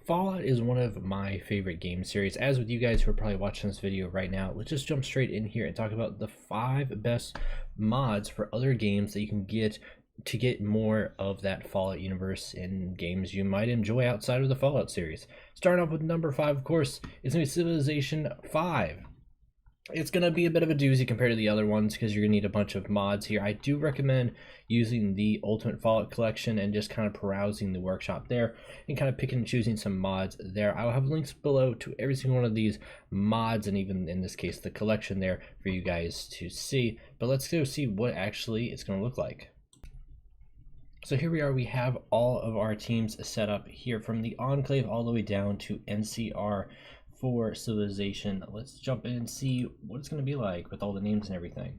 Fallout is one of my favorite game series. As with you guys who are probably watching this video right now, let's just jump straight in here and talk about the 5 best mods for other games that you can get to get more of that Fallout universe in games you might enjoy outside of the Fallout series. Starting off with number 5, of course, is going to be Civilization 5. It's going to be a bit of a doozy compared to the other ones because you're going to need a bunch of mods here. I do recommend using the Ultimate Fallout Collection and just kind of perusing the workshop there and kind of picking and choosing some mods there. I'll have links below to every single one of these mods and even in this case the collection there for you guys to see. But let's go see what actually it's going to look like. So here we are, we have all of our teams set up here from the Enclave all the way down to NCR for Civilization. Let's jump in and see what it's going to be like with all the names and everything.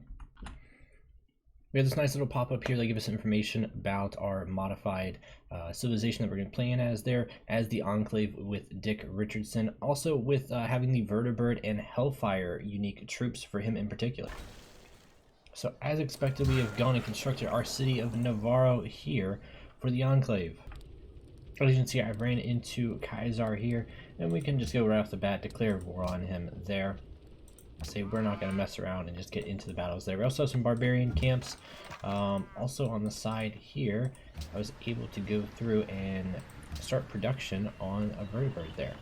We have this nice little pop-up here that gives us information about our modified civilization that we're going to play in as there, as the Enclave with Dick Richardson, also with having the Vertibird and Hellfire unique troops for him in particular. So as expected, we have gone and constructed our city of Navarro here for the Enclave. As you can see, I ran into Kaiser here, and we can just go right off the bat, declare war on him there. Say we're not going to mess around and just get into the battles there. We also have some barbarian camps. Also on the side here, I was able to go through and start production on a Vertibird there.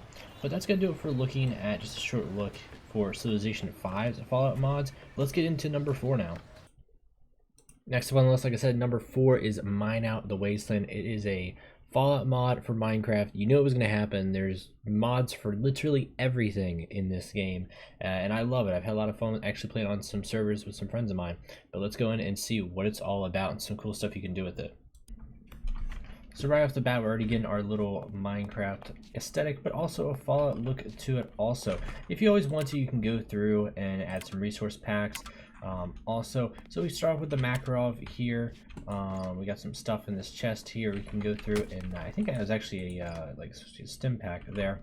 But that's going to do it for looking at just a short look for Civilization 5's Fallout mods. Let's get into number 4 now. Next up on the list, like I said, number 4 is Mine Out the Wasteland. It is a Fallout mod for Minecraft. You know it was going to happen. There's mods for literally everything in this game, and I love it. I've had a lot of fun actually playing on some servers with some friends of mine. But let's go in and see what it's all about and some cool stuff you can do with it. So right off the bat, we're already getting our little Minecraft aesthetic, but also a Fallout look to it also. If you always want to, you can go through and add some resource packs. So we start off with the Makarov here. We got some stuff in this chest here we can go through, and I think it was actually a like a stim pack there,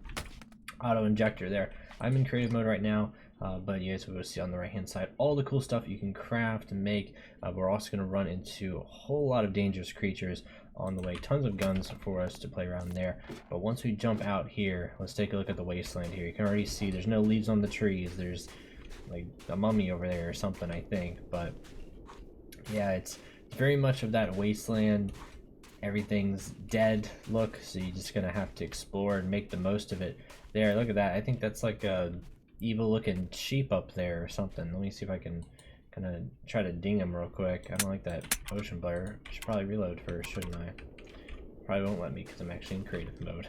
auto injector there. I'm in creative mode right now, but you guys will see on the right hand side all the cool stuff you can craft and make. We're also going to run into a whole lot of dangerous creatures on the way, tons of guns for us to play around there. But once we jump out here, let's take a look at the wasteland here. You can already see there's no leaves on the trees. There's like a mummy over there or something, I think. But yeah, it's very much of that wasteland, everything's dead look, so you're just gonna have to explore and make the most of it. There, look at that. I think that's like a evil looking sheep up there or something. Let me see if I can kind of try to ding him real quick. I don't like that potion blare. I should probably reload first, shouldn't I? Probably won't let me because I'm actually in creative mode.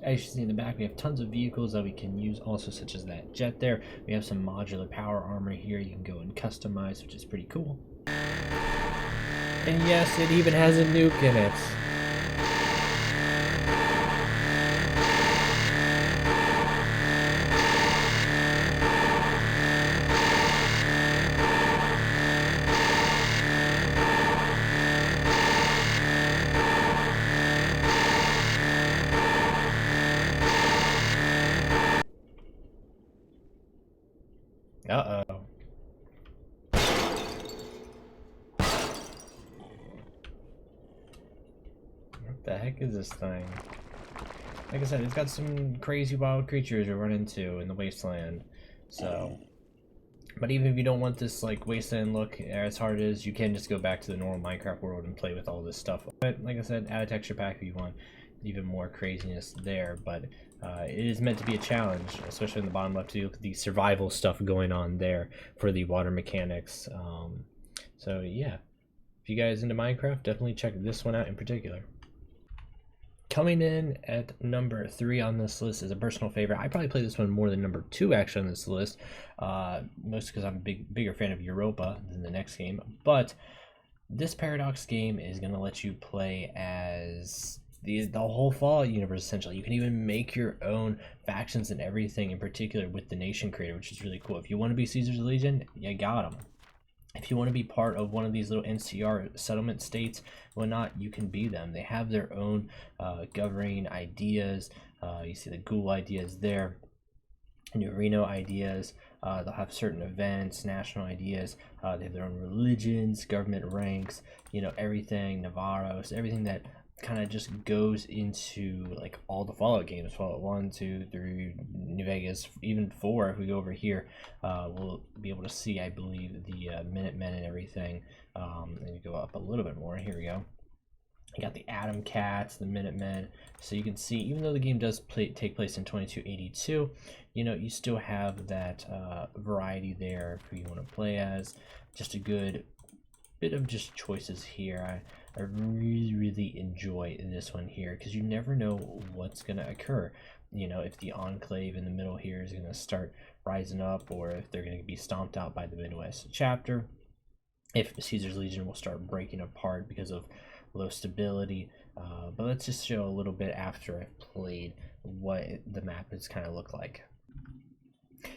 As you see in the back, we have tons of vehicles that we can use also, such as that jet there. We have some modular power armor here you can go and customize, which is pretty cool. And yes, it even has a nuke in it. Uh-oh. What the heck is this thing? Like I said, it's got some crazy wild creatures you run into in the wasteland. So, but even if you don't want this like wasteland look as hard as, you can just go back to the normal Minecraft world and play with all this stuff. But like I said, add a texture pack if you want even more craziness there. But it is meant to be a challenge, especially in the bottom left. You look at the survival stuff going on there for the water mechanics. So yeah, if you guys into Minecraft, definitely check this one out in particular. Coming in at number 3 on this list is a personal favorite. I probably play this one more than number 2 actually on this list, mostly because I'm a bigger fan of Europa than the next game. But this Paradox game is going to let you play as the whole Fallout universe essentially. You can even make your own factions and everything, in particular with the nation creator, which is really cool. If you want to be Caesar's Legion, you got them. If you want to be part of one of these little NCR settlement states, whatnot, you can be them. They have their own governing ideas. You see the ghoul ideas there, New Reno ideas. They'll have certain events, national ideas. They have their own religions, government ranks, you know, everything, Navarro, so everything that kind of just goes into like all the Fallout games, Fallout 1, 2, 3, New Vegas, even 4. If we go over here, we'll be able to see, I believe, the Minutemen and everything. And you go up a little bit more. Here we go. You got the Atom Cats, the Minutemen. So you can see, even though the game does take place in 2282, you know, you still have that variety there who you want to play as. Just a good bit of just choices here. I really enjoy this one here, because you never know what's going to occur. You know, if the Enclave in the middle here is going to start rising up, or if they're going to be stomped out by the Midwest chapter. If Caesar's Legion will start breaking apart because of low stability. But let's just show a little bit after I've played what the map has kind of looked like.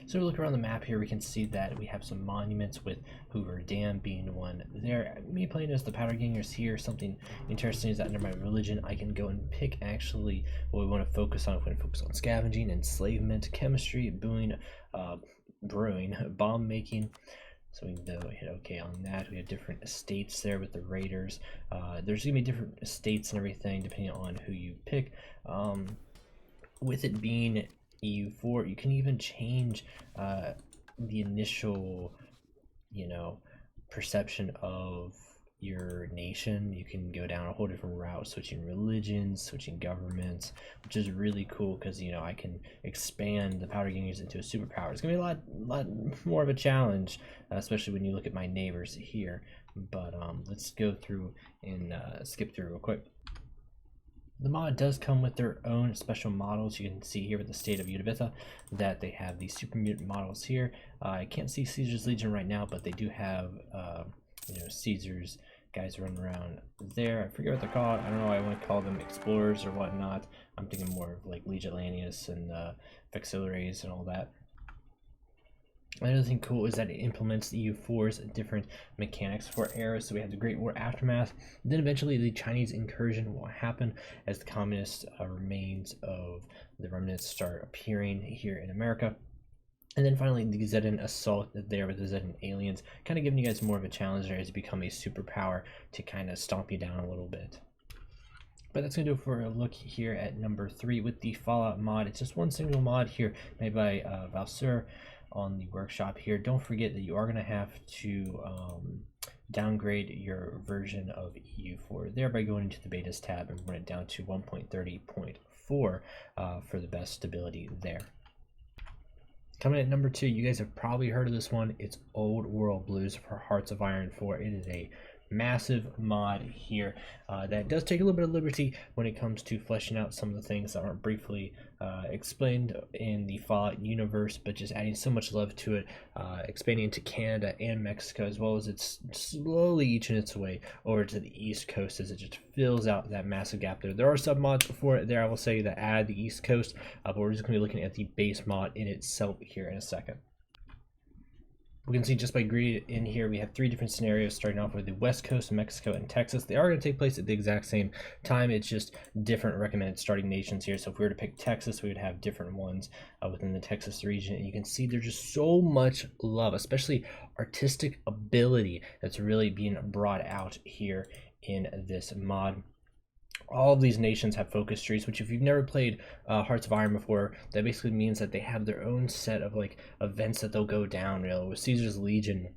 So we look around the map here, we can see that we have some monuments, with Hoover Dam being one there. Me playing as the Powder Gangers here, something interesting is that under my religion I can go and pick actually what we want to focus on. If we want to focus on scavenging, enslavement, chemistry, brewing, bomb making. So we can go hit OK on that. We have different estates there with the raiders. There's gonna be different estates and everything depending on who you pick. With it being EU4, you can even change the initial, you know, perception of your nation. You can go down a whole different route, switching religions, switching governments, which is really cool, because, you know, I can expand the Powder Gangers into a superpower. It's gonna be a lot more of a challenge, especially when you look at my neighbors here. But let's go through and skip through real quick. The mod does come with their own special models. You can see here with the state of Universalis that they have these super mutant models here. I can't see Caesar's Legion right now, but they do have you know, Caesar's guys running around there. I forget what they're called. I don't know why I want to call them explorers or whatnot. I'm thinking more of like Legilanius and Vexillararies and all that. Another thing cool is that it implements the EU4's different mechanics for eras. So we have the Great War Aftermath. Then eventually the Chinese incursion will happen as the communist remains of the remnants start appearing here in America. And then finally the Zetan assault there with the Zetan aliens, kind of giving you guys more of a challenge there as you become a superpower to kind of stomp you down a little bit. But that's going to do it for a look here at number 3 with the Fallout mod. It's just one single mod here made by Valsur on the workshop here. Don't forget that you are going to have to downgrade your version of EU4 there by going into the betas tab and run it down to 1.30.4 for the best stability there. Coming at number 2, you guys have probably heard of this one. It's Old World Blues for Hearts of Iron 4. It is a massive mod here that does take a little bit of liberty when it comes to fleshing out some of the things that aren't briefly explained in the Fallout universe, but just adding so much love to it, expanding into Canada and Mexico, as well as it's slowly eaching its way over to the East Coast as it just fills out that massive gap there. There are sub mods for it there, I will say, that add the East Coast, but we're just going to be looking at the base mod in itself here in a second. We can see just by grid in here, we have 3 different scenarios, starting off with the West Coast, Mexico, and Texas. They are going to take place at the exact same time. It's just different recommended starting nations here. So if we were to pick Texas, we would have different ones within the Texas region. And you can see there's just so much love, especially artistic ability, that's really being brought out here in this mod. All of these nations have focus trees, which if you've never played Hearts of Iron before, that basically means that they have their own set of like events that they'll go down. You know, with Caesar's Legion,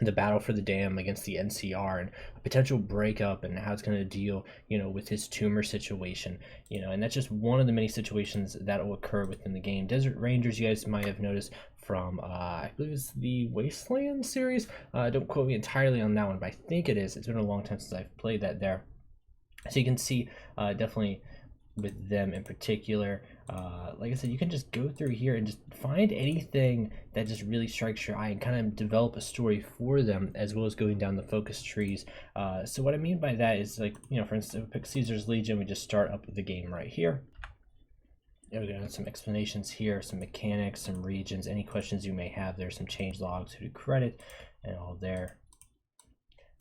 the battle for the dam against the NCR, and a potential breakup, and how it's going to deal, you know, with his tumor situation, you know, and that's just one of the many situations that will occur within the game. Desert Rangers, you guys might have noticed from I believe it's the Wasteland series. Don't quote me entirely on that one, but I think it is. It's been a long time since I've played that there. So you can see definitely with them in particular, like I said, you can just go through here and just find anything that just really strikes your eye and kind of develop a story for them, as well as going down the focus trees. So what I mean by that is, like, you know, for instance, if we pick Caesar's Legion, we just start up the game right here. We're going to have some explanations here, some mechanics, some regions, any questions you may have. There's some change logs, who to credit, and all there.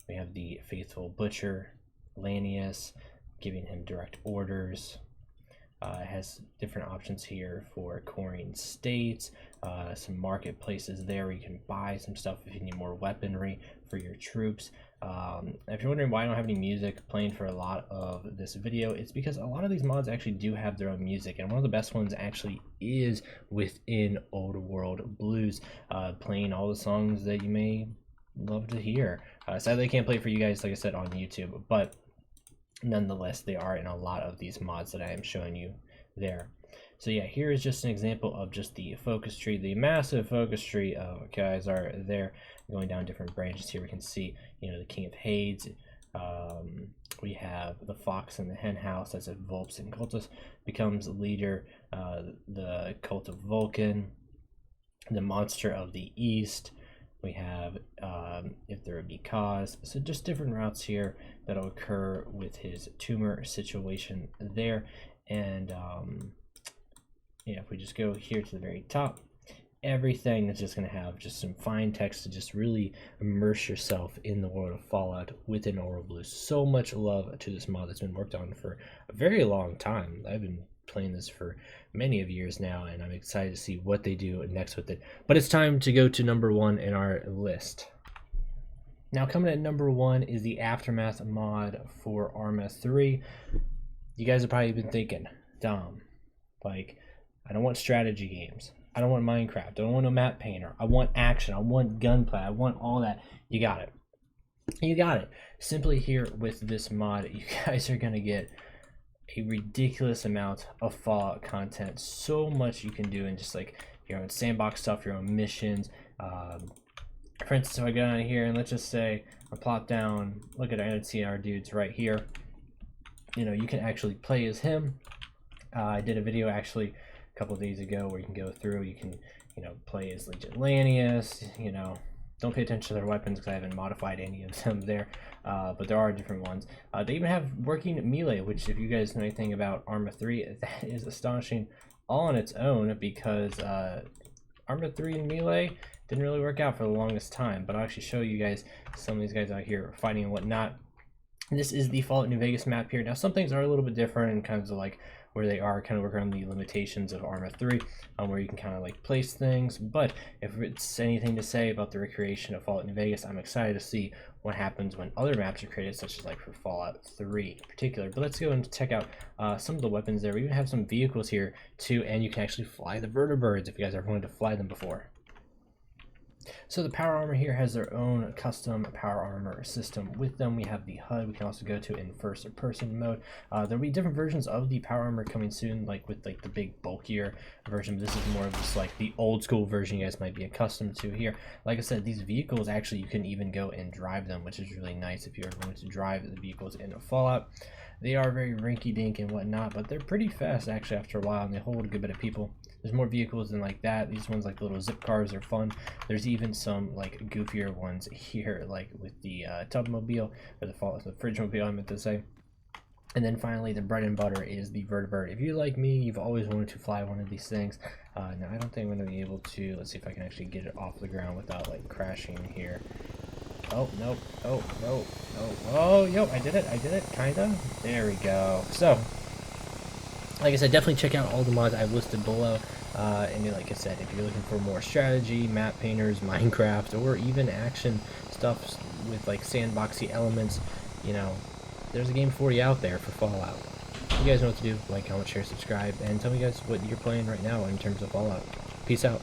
We have the Faithful Butcher, Lanius, giving him direct orders. It has different options here for coring states, some marketplaces there where you can buy some stuff if you need more weaponry for your troops. If you're wondering why I don't have any music playing for a lot of this video, it's because a lot of these mods actually do have their own music, and one of the best ones actually is within Old World Blues, playing all the songs that you may love to hear. Sadly I can't play it for you guys, like I said, on YouTube, but nonetheless they are in a lot of these mods that I am showing you there. So yeah, here is just an example of just the focus tree, the massive focus tree of guys are there going down different branches. Here we can see, you know, the King of Hades. We have the Fox in the Hen House as if Volps and Cultus becomes leader. The Cult of Vulcan, the Monster of the East. We have if there would be cause. So just different routes here that'll occur with his tumor situation there. And yeah, if we just go here to the very top, everything is just going to have just some fine text to just really immerse yourself in the world of Fallout within Old World Blues. So much love to this mod that's been worked on for a very long time. I've been playing this for many of years now, and I'm excited to see what they do next with it. But it's time to go to number 1 in our list. Now coming at number 1 is the Aftermath mod for Arma 3. You guys have probably been thinking, Dom, like, I don't want strategy games. I don't want Minecraft. I don't want a map painter. I want action. I want gunplay. I want all that. You got it. You got it. Simply here with this mod, you guys are going to get a ridiculous amount of Fallout content. So much you can do in just like your own sandbox stuff, your own missions. For instance, if I go down here and let's just say I plop down, look at our NCR dudes right here. You know, you can actually play as him. I did a video actually a couple of days ago where you can go through, you can, you know, play as Legionlanius, you know, don't pay attention to their weapons because I haven't modified any of them there, but there are different ones. They even have working melee, which if you guys know anything about Arma 3, that is astonishing all on its own, because Arma 3 and melee didn't really work out for the longest time, but I'll actually show you guys some of these guys out here fighting and whatnot. This is the Fallout New Vegas map here. Now some things are a little bit different in kinds of like where they are kind of work around the limitations of Arma 3, where you can kind of like place things. But if it's anything to say about the recreation of Fallout New Vegas, I'm excited to see what happens when other maps are created, such as like for Fallout 3 in particular. But let's go and check out some of the weapons there. We even have some vehicles here too, and you can actually fly the vertibirds if you guys ever wanted to fly them before. So the power armor here has their own custom power armor system with them. We have the HUD we can also go to in first person mode. There'll be different versions of the power armor coming soon, like with like the big bulkier version. This is more of just like the old school version you guys might be accustomed to here. Like I said, these vehicles actually you can even go and drive them, which is really nice if you're going to drive the vehicles in a Fallout. They are very rinky-dink and whatnot, but they're pretty fast actually after a while, and they hold a good bit of people. There's more vehicles than like that. These ones, like the little zip cars, are fun. There's even some like goofier ones here, like with the Tubmobile, or the Fridge-mobile, I meant to say. And then finally, the bread and butter is the vertibird. If you like me, you've always wanted to fly one of these things. Now I don't think I'm going to be able to. Let's see if I can actually get it off the ground without like crashing here. Oh, nope. Oh, no. Oh, oh, yo, I did it, kinda. There we go. So, like I said, definitely check out all the mods I've listed below. And like I said, if you're looking for more strategy, map painters, Minecraft, or even action stuff with like sandboxy elements, you know, there's a game for you out there for Fallout. You guys know what to do. Like, comment, share, subscribe, and tell me guys what you're playing right now in terms of Fallout. Peace out.